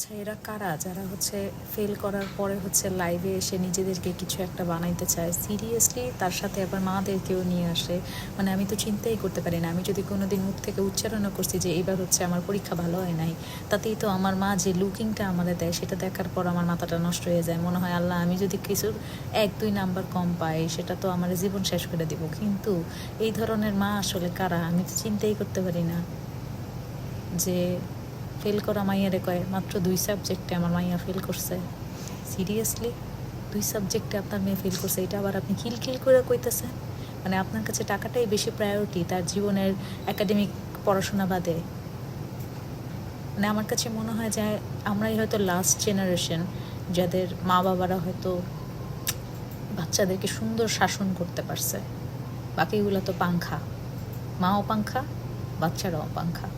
আচ্ছা, এরা কারা যারা হচ্ছে ফেল করার পরে হচ্ছে লাইভে এসে নিজেদেরকে কিছু একটা বানাইতে চায়? সিরিয়াসলি তার সাথে আবার মাদেরকেও নিয়ে আসে। মানে আমি তো চিন্তাই করতে পারি না, আমি যদি কোনো দিন মুখ থেকে উচ্চারণও করছি যে এইবার হচ্ছে আমার পরীক্ষা ভালো হয় নাই, তাতেই তো আমার মা যে লুকিংটা আমাদের দেয় সেটা দেখার পর আমার মাথাটা নষ্ট হয়ে যায়। মনে হয় আল্লাহ, আমি যদি কিছুর 1-2 নাম্বার কম পাই সেটা তো আমার জীবন শেষ করে দিব। কিন্তু এই ধরনের মা আসলে কারা আমি তো চিন্তাই করতে পারি না। যে ফেল করা মাইয়ারে কয় মাত্র 2 সাবজেক্টে আমার মাইয়া ফেল করছে। সিরিয়াসলি 2 সাবজেক্টে আপনার মেয়ে ফেল করছে, এটা আবার আপনি খিলখিল করে কইতেছেন? মানে আপনার কাছে টাকাটাই বেশি প্রায়োরিটি তার জীবনের একাডেমিক পড়াশোনা বাদে? মানে আমার কাছে মনে হয় যে আমরাই হয়তো লাস্ট জেনারেশন যাদের মা বাবারা হয়তো বাচ্চাদেরকে সুন্দর শাসন করতে পারছে। বাকিগুলো তো পাংখা, মাও পাংখা, বাচ্চারাও পাংখা।